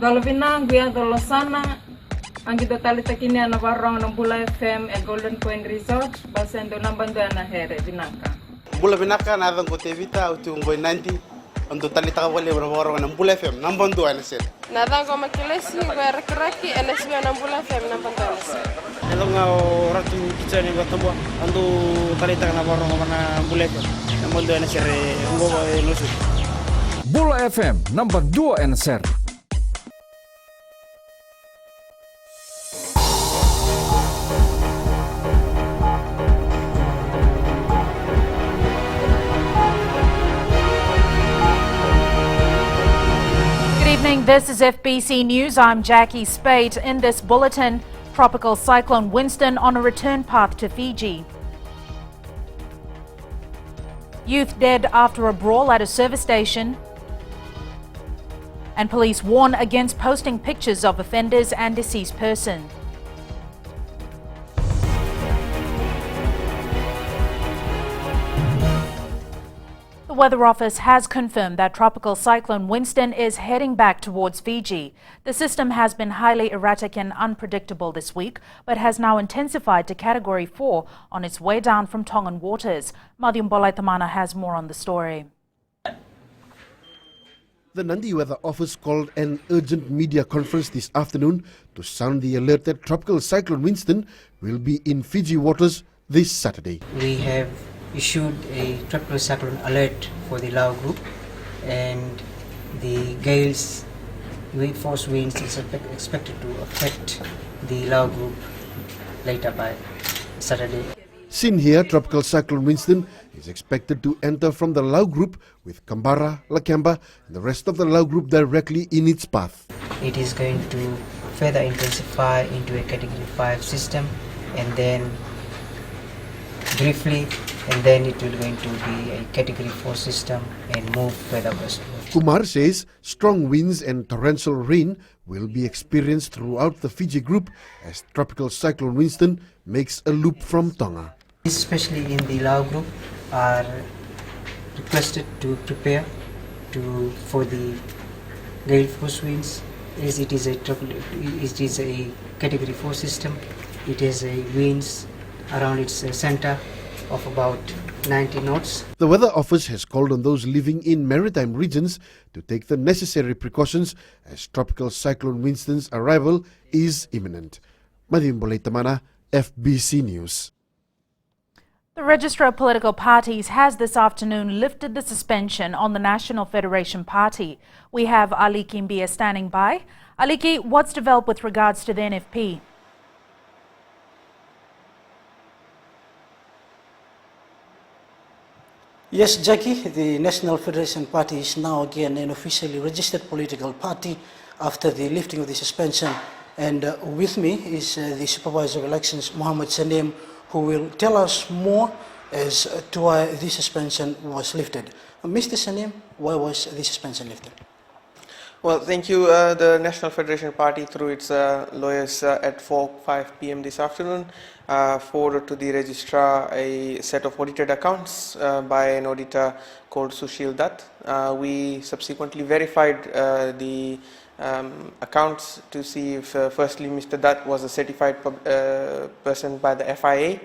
Dalovina guia dolosana angito talita kini ana warong ng Bula FM at Golden Point Resort basendo nambando ana here binaka. Bula binaka na adang ko tevita utu ngoi 90 ando talita ka wale warong ng Bula FM nambando ana sir. Na adang ko makilesi werkraki NSB ng Bula FM nambando ana sir. Hello nga ratu kitchen ng Batambo ando talita na warong ng Bula FM nambando ana sir ngo lusu. Bula FM number 2 NSR. This is FBC News. I'm Jackie Spate. In this bulletin, Tropical Cyclone Winston on a return path to Fiji. Youth dead after a brawl at a service station. And police warn against posting pictures of offenders and deceased person. The Weather Office has confirmed that Tropical Cyclone Winston is heading back towards Fiji. The system has been highly erratic and unpredictable this week, but has now intensified to Category 4 on its way down from Tongan waters. Madhyam Bolaitamana has more on the story. The Nandi Weather Office called an urgent media conference this afternoon to sound the alert that Tropical Cyclone Winston will be in Fiji waters this Saturday. We have issued a tropical cyclone alert for the Lao group, and the gales, force winds is expected to affect the Lao group later by Saturday. Seen here, Tropical Cyclone Winston is expected to enter from the Lao group with Canberra, Lakemba and the rest of the Lao group directly in its path. It is going to further intensify into a Category 5 system, and then briefly, and then it will going to be a Category 4 system and move further westward. Kumar says strong winds and torrential rain will be experienced throughout the Fiji group as Tropical Cyclone Winston makes a loop from Tonga. Especially in the Lao group are requested to prepare for the gale force winds, as it is a Category 4 system. It is a winds around its center of about 90 knots. The Weather Office has called on those living in maritime regions to take the necessary precautions as Tropical Cyclone Winston's arrival is imminent. Madhyam Bolaitamana, FBC News. The Registrar of Political Parties has this afternoon lifted the suspension on the National Federation Party. We have Aliki Mbia standing by. Aliki, what's developed with regards to the NFP? Yes, Jackie, the National Federation Party is now again an officially registered political party after the lifting of the suspension. And with me is the Supervisor of Elections, Mohammed Sanem, who will tell us more as to why the suspension was lifted. Mr. Sanem, why was the suspension lifted? Well, thank you. The National Federation Party, through its lawyers at 4:05 p.m. this afternoon, forwarded to the registrar a set of audited accounts by an auditor called Sushil Dutt. We subsequently verified the accounts to see if firstly Mr. Dutt was a certified person by the FIA,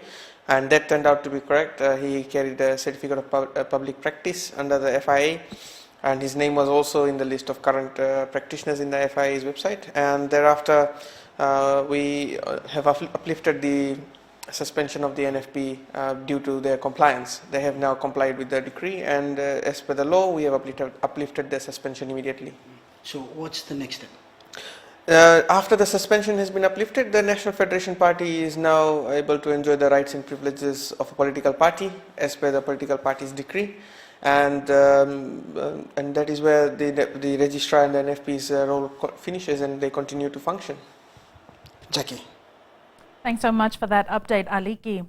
and that turned out to be correct. He carried a certificate of public practice under the FIA, and his name was also in the list of current practitioners in the FIA's website. And thereafter we have uplifted the suspension of the NFP due to their compliance. They have now complied with the decree, and as per the law we have uplifted the suspension immediately. So what's the next step? After the suspension has been uplifted, the National Federation Party is now able to enjoy the rights and privileges of a political party as per the political party's decree. And that is where the registrar and the NFP's role finishes, and they continue to function. Jackie. Thanks so much for that update, Aliki.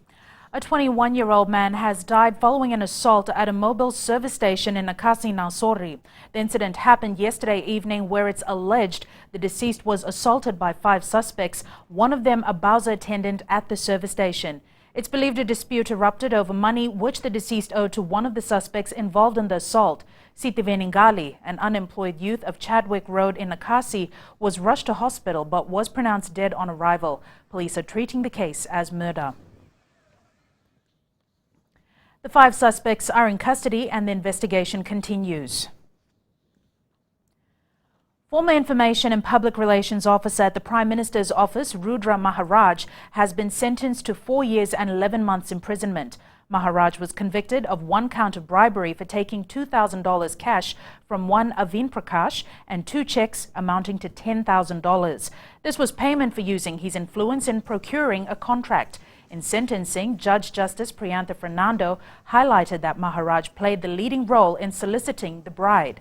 A 21-year-old man has died following an assault at a mobile service station in Akasi, Nausori. The incident happened yesterday evening, where it's alleged the deceased was assaulted by 5 suspects, one of them a Bowser attendant at the service station. It's believed a dispute erupted over money which the deceased owed to one of the suspects involved in the assault. Sitiveni Ngali, an unemployed youth of Chadwick Road in Akasi, was rushed to hospital but was pronounced dead on arrival. Police are treating the case as murder. The 5 suspects are in custody and the investigation continues. Former Information and Public Relations Officer at the Prime Minister's Office, Rudra Maharaj, has been sentenced to 4 years and 11 months imprisonment. Maharaj was convicted of 1 count of bribery for taking $2,000 cash from one Avin Prakash and 2 checks amounting to $10,000. This was payment for using his influence in procuring a contract. In sentencing, Judge Justice Priyantha Fernando highlighted that Maharaj played the leading role in soliciting the bride.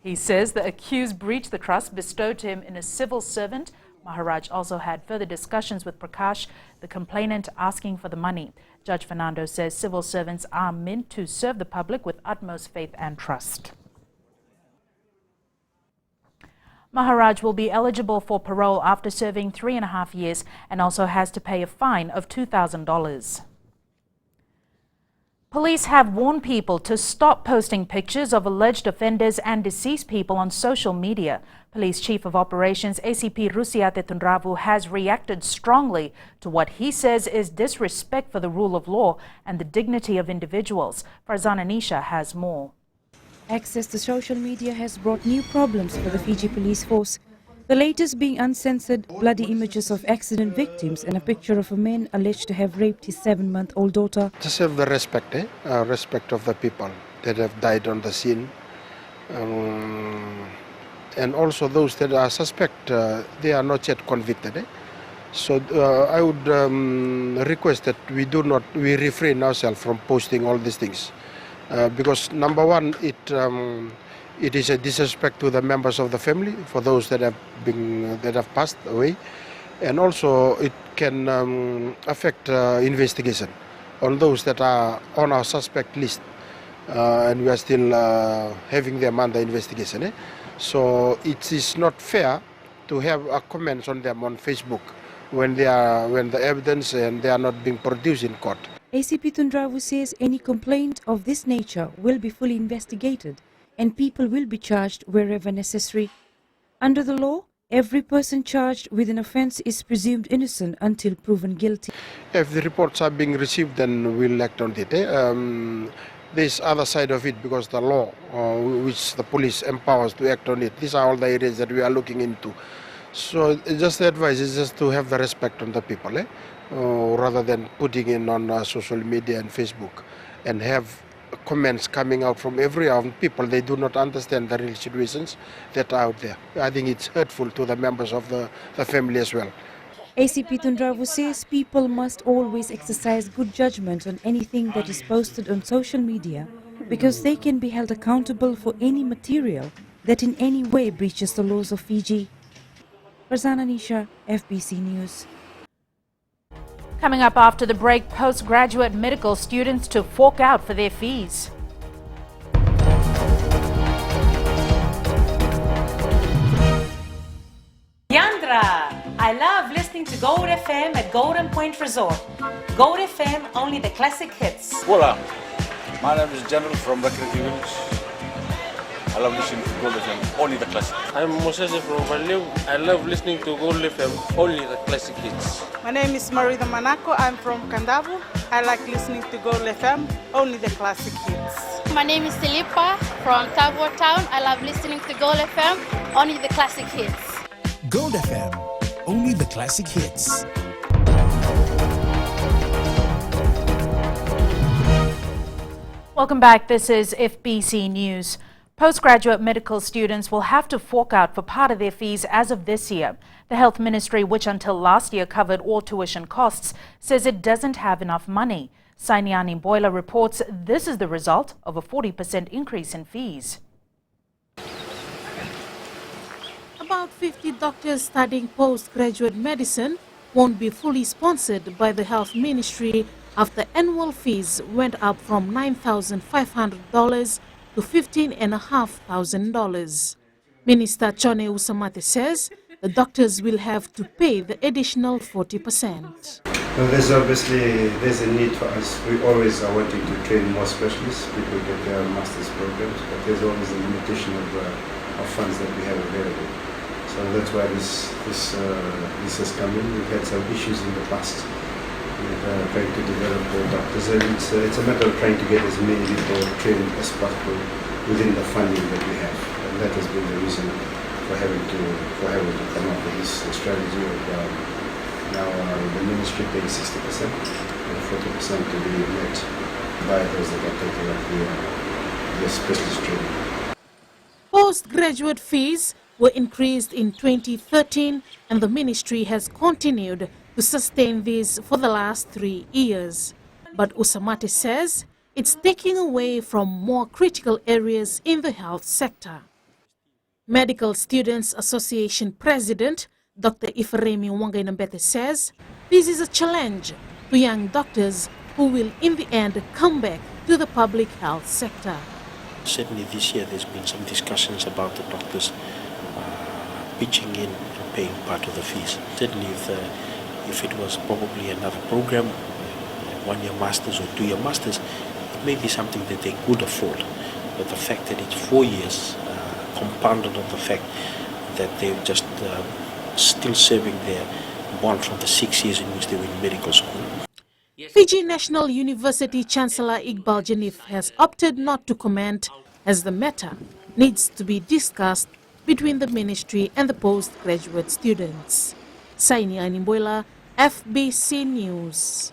He says the accused breached the trust bestowed to him in a civil servant. Maharaj also had further discussions with Prakash, the complainant, asking for the money. Judge Fernando says civil servants are meant to serve the public with utmost faith and trust. Maharaj will be eligible for parole after serving 3.5 years and also has to pay a fine of $2,000. Police have warned people to stop posting pictures of alleged offenders and deceased people on social media. Police Chief of Operations ACP Rusiate Tundravu has reacted strongly to what he says is disrespect for the rule of law and the dignity of individuals. Farzana Nisha has more. Access to social media has brought new problems for the Fiji police force. The latest being uncensored, bloody images of accident victims and a picture of a man alleged to have raped his 7-month-old daughter. Just have the respect, respect of the people that have died on the scene. And also those that are suspect, they are not yet convicted. So I would request that we refrain ourselves from posting all these things. Because number one, it is a disrespect to the members of the family for those that have passed away, and also it can affect investigation on those that are on our suspect list, and we are still having them under investigation. So it is not fair to have comments on them on Facebook when the evidence and they are not being produced in court. ACP Tundravu says any complaint of this nature will be fully investigated and people will be charged wherever necessary. Under the law, every person charged with an offence is presumed innocent until proven guilty. If the reports are being received, then we'll act on it. This other side of it, because the law, which the police empowers to act on it, these are all the areas that we are looking into. So just the advice is just to have the respect on the people, rather than putting in on social media and Facebook and have comments coming out from every people. They do not understand the real situations that are out there. I think it's hurtful to the members of the family as well. ACP Tundravu says people must always exercise good judgment on anything that is posted on social media because they can be held accountable for any material that in any way breaches the laws of Fiji. Farzana Nisha, FBC News. Coming up after the break, postgraduate medical students to fork out for their fees. Yandra! I love listening to Gold FM at Golden Point Resort. Gold FM, only the classic hits. Hola, my name is General from Rakiriki Village. I love listening to Gold FM, only the classic. I'm Moses from Valeu. I love listening to Gold FM, only the classic hits. My name is Marida Manako. I'm from Kandavu. I like listening to Gold FM, only the classic hits. My name is Tilipa from Tavo Town. I love listening to Gold FM, only the classic hits. Gold FM, only the classic hits. Welcome back. This is FBC News. Postgraduate medical students will have to fork out for part of their fees as of this year. The Health Ministry, which until last year covered all tuition costs, says it doesn't have enough money. Sainiani Boiler reports this is the result of a 40% increase in fees. About 50 doctors studying postgraduate medicine won't be fully sponsored by the Health Ministry after annual fees went up from $9,500 to $15,500. Minister Chone Usamate says the doctors will have to pay the additional 40%. There's a need for us. We always are wanting to train more specialists. People get their master's programs, but there's always a limitation of funds that we have available. So that's why this has come in. We've had some issues in the past with trying to develop more doctors, and it's a matter of trying to get as many people trained as possible within the funding that we have, and that has been the reason for having to come up with this strategy of now the ministry paying 60% and 40% to be met by those that are taking up the specialist training. Postgraduate fees were increased in 2013, and the ministry has continued to sustain these for the last 3 years. But Usamati says it's taking away from more critical areas in the health sector. Medical Students Association President Dr. Ifremi Wangainambete says this is a challenge to young doctors who will in the end come back to the public health sector. Certainly this year there's been some discussions about the doctors pitching in and paying part of the fees. Certainly if it was probably another program, 1-year masters or 2-year masters, it may be something that they could afford. But the fact that it's 4 years, compounded on the fact that they're just still serving their bond from the 6 years in which they were in medical school. Fiji National University Chancellor Iqbal Janif has opted not to comment, as the matter needs to be discussed between the ministry and the postgraduate students. Saini Animboila, FBC News.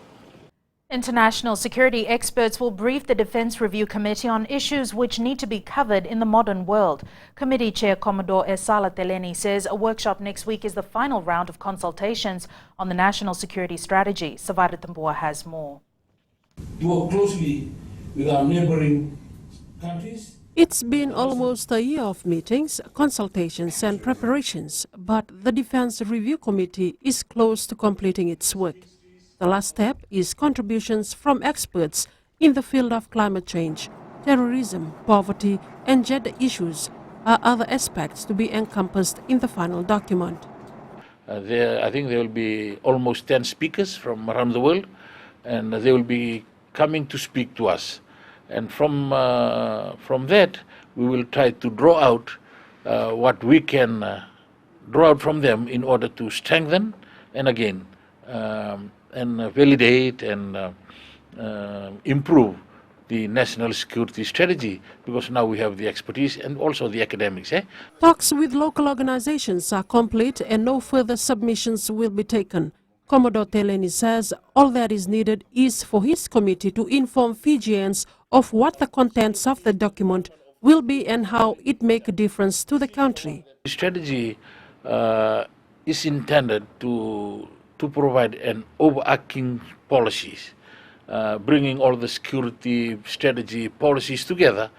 International security experts will brief the Defence Review Committee on issues which need to be covered in the modern world. Committee Chair Commodore Esala Teleni says a workshop next week is the final round of consultations on the national security strategy. Savara Tambua has more. To work closely with our neighboring countries. It's been almost a year of meetings, consultations and preparations, but the Defence Review Committee is close to completing its work. The last step is contributions from experts in the field of climate change, terrorism, poverty and gender issues are other aspects to be encompassed in the final document. I think there will be almost 10 speakers from around the world, and they will be coming to speak to us. And from that, we will try to draw out what we can draw out from them in order to strengthen and again and validate and improve the national security strategy, because now we have the expertise and also the academics. Talks with local organizations are complete and no further submissions will be taken. Commodore Teleni says all that is needed is for his committee to inform Fijians of what the contents of the document will be and how it make a difference to the country. The strategy is intended to provide an overarching policies, bringing all the security strategy policies together,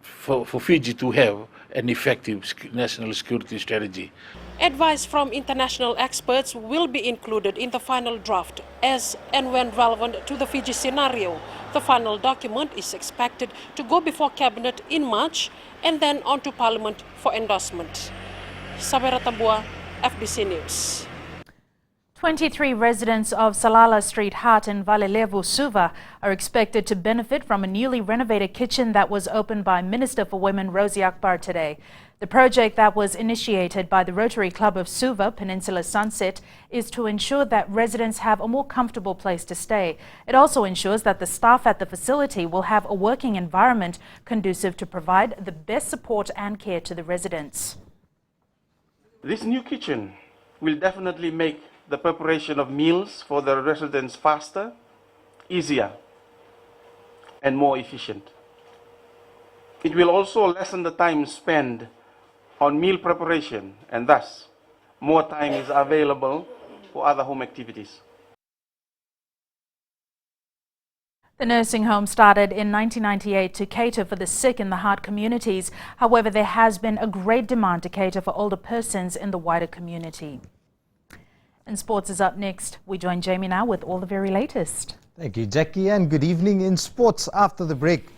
for Fiji to have an effective national security strategy. Advice from international experts will be included in the final draft as and when relevant to the Fiji scenario. The final document is expected to go before Cabinet in March and then on to Parliament for endorsement. Sabera Tambua, FBC News. 23 residents of Salala Street Hut in Valelevu, Suva are expected to benefit from a newly renovated kitchen that was opened by Minister for Women Rosie Akbar today. The project that was initiated by the Rotary Club of Suva, Peninsula Sunset, is to ensure that residents have a more comfortable place to stay. It also ensures that the staff at the facility will have a working environment conducive to provide the best support and care to the residents. This new kitchen will definitely make the preparation of meals for the residents faster, easier, and more efficient. It will also lessen the time spent on meal preparation, and thus more time is available for other home activities. The nursing home started in 1998 to cater for the sick in the heart communities. However, there has been a great demand to cater for older persons in the wider community. And sports is up next. We join Jamie now with all the very latest. Thank you, Jackie, and good evening. In sports after the break,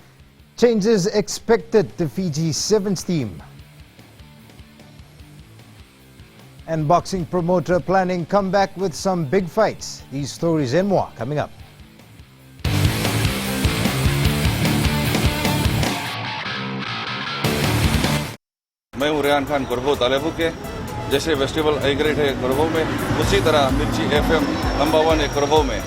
changes expected to Fiji's Sevens team. And boxing promoter planning comeback with some big fights. These stories and more coming up. मैं हूं रेहान खान कुरबो तालेबू के जैसे festival agreed है कुरबो में उसी तरह मिर्ची FM number 1 है कुरबो में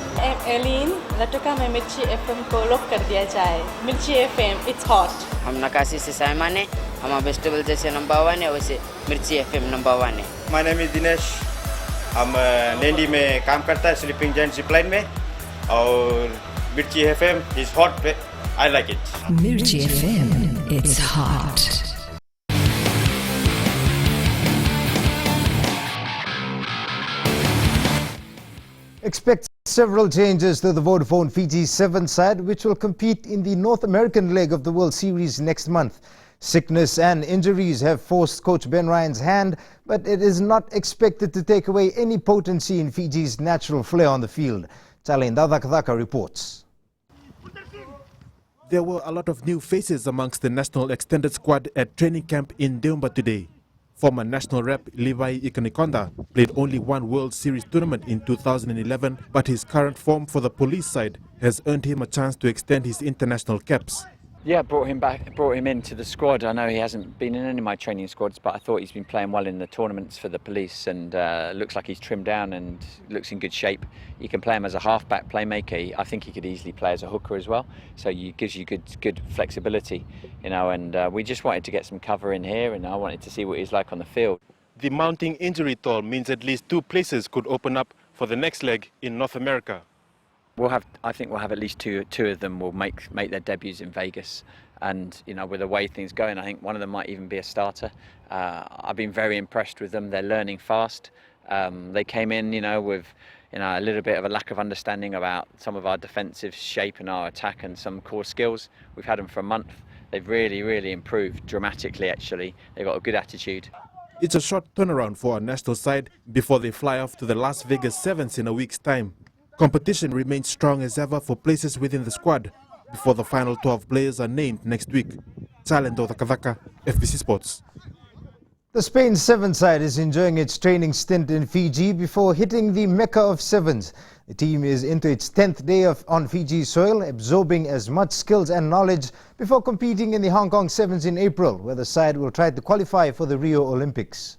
एलिन लटका में मिर्ची एफएम को लॉक कर दिया जाए मिर्ची एफएम इट्स हॉट हम नकाशी से साइमान है हमारा फेस्टिवल जैसे नंबर 1 है वैसे मिर्ची एफएम नंबर 1 है माय नेम इज दिनेश हम नैनी में काम करता है स्लीपिंग जायंट जिपलाइन में और Mirchi FM is hot I like it Mirchi FM it's hot Expect several changes to the Vodafone Fiji 7 side, which will compete in the North American leg of the World Series next month. Sickness and injuries have forced coach Ben Ryan's hand, but it is not expected to take away any potency in Fiji's natural flair on the field. Chalinda Dakadaka reports. There were a lot of new faces amongst the national extended squad at training camp in Deumba today. Former national rep Levi Ikanikonda played only one World Series tournament in 2011, but his current form for the police side has earned him a chance to extend his international caps. Yeah, brought him into the squad. I know he hasn't been in any of my training squads, but I thought he's been playing well in the tournaments for the police, and looks like he's trimmed down and looks in good shape. You can play him as a halfback playmaker. I think he could easily play as a hooker as well. So it gives you good flexibility, you know. And we just wanted to get some cover in here, and I wanted to see what he's like on the field. The mounting injury toll means at least 2 places could open up for the next leg in North America. I think we'll have at least two of them will make their debuts in Vegas, and you know, with the way things going, I think one of them might even be a starter. I've been very impressed with them. They're learning fast. They came in, you know, with a little bit of a lack of understanding about some of our defensive shape and our attack and some core skills. We've had them for a month. They've really improved dramatically. Actually, they've got a good attitude. It's a short turnaround for our national side before they fly off to the Las Vegas Sevens in a week's time. Competition remains strong as ever for places within the squad before the final 12 players are named next week. Salendo Takavaka, FBC Sports. The Spain 7 side is enjoying its training stint in Fiji before hitting the Mecca of Sevens. The team is into its 10th day on Fiji soil, absorbing as much skills and knowledge before competing in the Hong Kong Sevens in April, where the side will try to qualify for the Rio Olympics.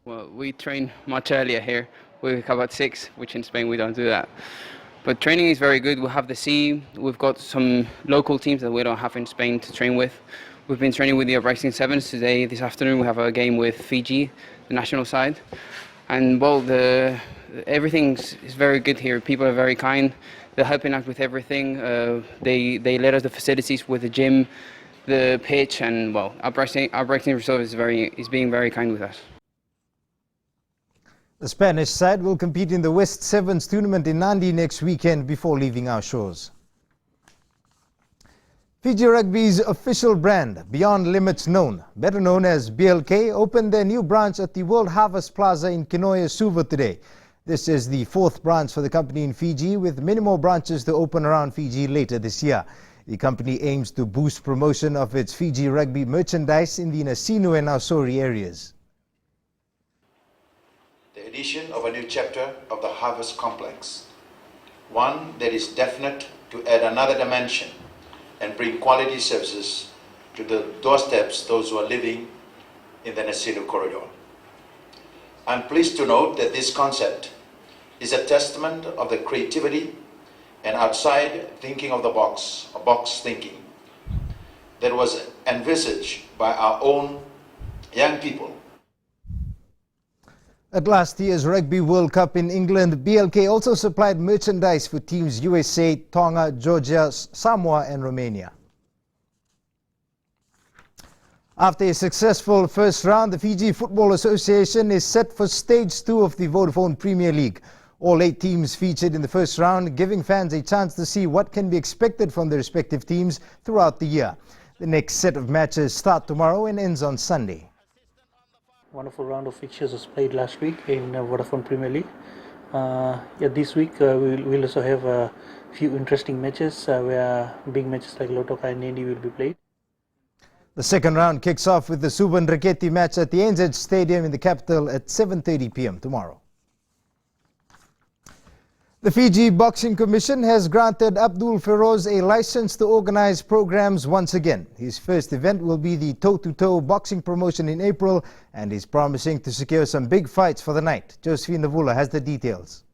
Well, we train much earlier here. We wake up at 6, which in Spain we don't do that. But training is very good. We have the sea. We've got some local teams that we don't have in Spain to train with. We've been training with the Uprising Sevens today. This afternoon we have a game with Fiji, the national side. And well, everything is very good here. People are very kind. They're helping us with everything. They let us the facilities with the gym, the pitch, and well, Uprising Reserve is being very kind with us. The Spanish side will compete in the West Sevens tournament in Nandi next weekend before leaving our shores. Fiji Rugby's official brand, Beyond Limits Known, better known as BLK, opened their new branch at the World Harvest Plaza in Kinoya, Suva today. This is the 4th branch for the company in Fiji, with many more branches to open around Fiji later this year. The company aims to boost promotion of its Fiji rugby merchandise in the Nasinu and Nausori areas. The addition of a new chapter of the Harvest Complex, one that is definite to add another dimension and bring quality services to the doorsteps those who are living in the Nasinu corridor. I'm pleased to note that this concept is a testament of the creativity and outside thinking of the box, a box thinking, that was envisaged by our own young people. At last year's Rugby World Cup in England, BLK also supplied merchandise for teams USA, Tonga, Georgia, Samoa and Romania. After a successful first round, the Fiji Football Association is set for stage 2 of the Vodafone Premier League. All 8 teams featured in the first round, giving fans a chance to see what can be expected from their respective teams throughout the year. The next set of matches start tomorrow and ends on Sunday. Wonderful round of fixtures was played last week in Vodafone Premier League. This week we'll also have a few interesting matches where big matches like Lotoka and Nandi will be played. The second round kicks off with the Suban Raketi match at the NZ Stadium in the capital at 7:30 p.m. tomorrow. The Fiji Boxing Commission has granted Abdul Feroz a license to organize programs once again. His first event will be the toe-to-toe boxing promotion in April, and he's promising to secure some big fights for the night. Josephine Navula has the details.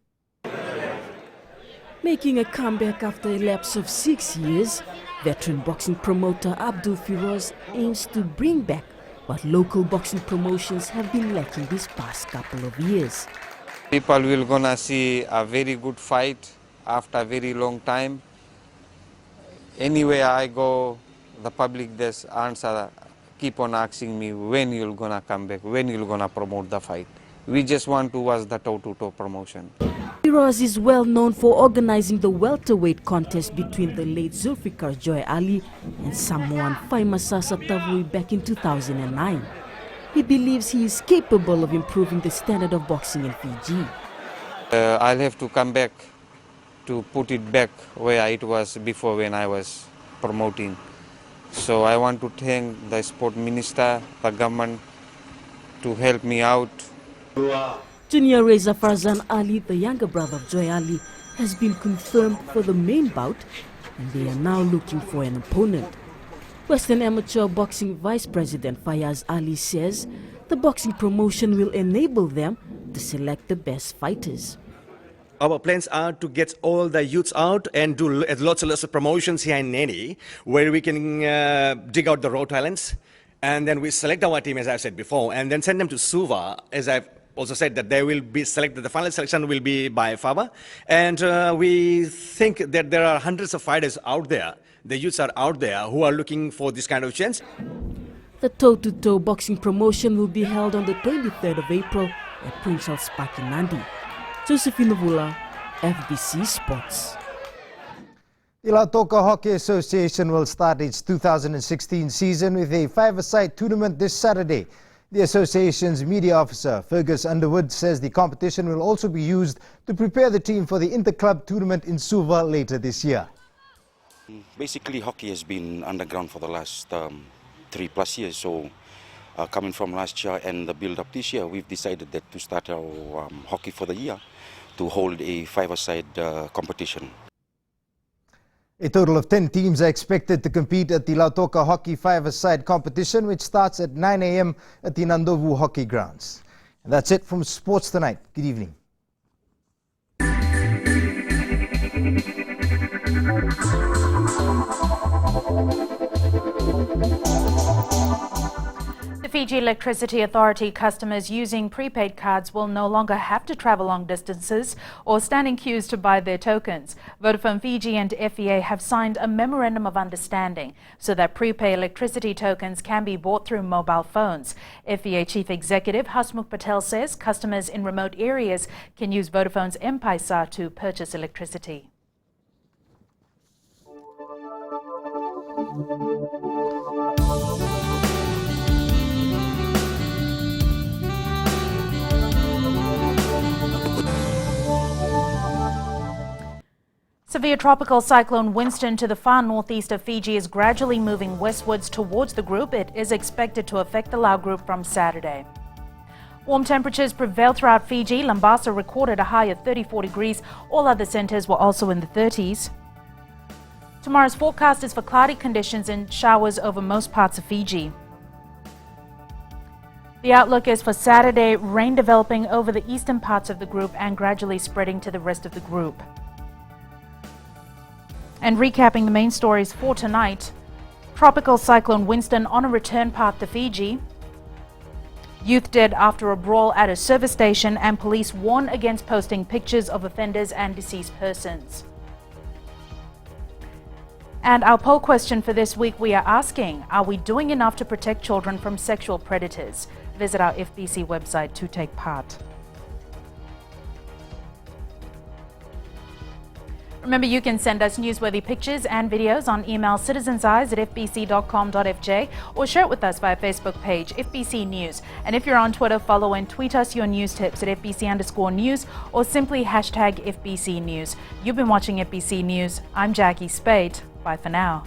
Making a comeback after a lapse of 6 years, veteran boxing promoter Abdul Feroz aims to bring back what local boxing promotions have been lacking these past couple of years. People will gonna see a very good fight after a very long time. Anywhere I go, the public just answer, keep on asking me when you're gonna come back, when you're gonna promote the fight. We just want to watch the toe-to-toe promotion. Feroz is well known for organizing the welterweight contest between the late Zulfikar Joy Ali and Samoan Faimasa Satavui back in 2009. He believes he is capable of improving the standard of boxing in Fiji. I'll have to come back to put it back where it was before when I was promoting. So I want to thank the sport minister, the government, to help me out. Junior Reza Farzan Ali, the younger brother of Joy Ali, has been confirmed for the main bout, and they are now looking for an opponent. Western Amateur Boxing Vice President Fayaz Ali says the boxing promotion will enable them to select the best fighters. Our plans are to get all the youths out and do lots of promotions here in Nene, where we can dig out the raw talents, and then we select our team, as I've said before, and then send them to Suva, as I've also said that they will be selected. The final selection will be by FABA, and we think that there are hundreds of fighters out there. The youths are out there who are looking for this kind of chance. The toe-to-toe boxing promotion will be held on the 23rd of April at Prince Charles Park in Nandi. Josephine Navula, FBC Sports. The Lautoka Hockey Association will start its 2016 season with a five-a-side tournament this Saturday. The association's media officer, Fergus Underwood, says the competition will also be used to prepare the team for the inter-club tournament in Suva later this year. Basically, hockey has been underground for the last 3+ years. So, coming from last year and the build-up this year, we've decided that to start our hockey for the year to hold a five-a-side competition. A total of 10 teams are expected to compete at the Lautoka Hockey five-a-side competition, which starts at 9 a.m. at the Nandovu Hockey Grounds. And that's it from Sports Tonight. Good evening. The Fiji Electricity Authority customers using prepaid cards will no longer have to travel long distances or stand in queues to buy their tokens. Vodafone Fiji and FEA have signed a memorandum of understanding so that prepaid electricity tokens can be bought through mobile phones. FEA Chief Executive Hasmukh Patel says customers in remote areas can use Vodafone's M-Paisa to purchase electricity. Severe tropical cyclone Winston to the far northeast of Fiji is gradually moving westwards towards the group. It is expected to affect the Lau group from Saturday. Warm temperatures prevailed throughout Fiji. Lambasa recorded a high of 34 degrees. All other centres were also in the 30s. Tomorrow's forecast is for cloudy conditions and showers over most parts of Fiji. The outlook is for Saturday, rain developing over the eastern parts of the group and gradually spreading to the rest of the group. And recapping the main stories for tonight, tropical cyclone Winston on a return path to Fiji. Youth dead after a brawl at a service station, and police warn against posting pictures of offenders and deceased persons. And our poll question for this week, we are asking, are we doing enough to protect children from sexual predators? Visit our FBC website to take part. Remember, you can send us newsworthy pictures and videos on email citizenseyes@fbc.com.fj or share it with us via Facebook page, FBC News. And if you're on Twitter, follow and tweet us your news tips at FBC_news or simply #FBC News. You've been watching FBC News. I'm Jackie Spade. Bye for now.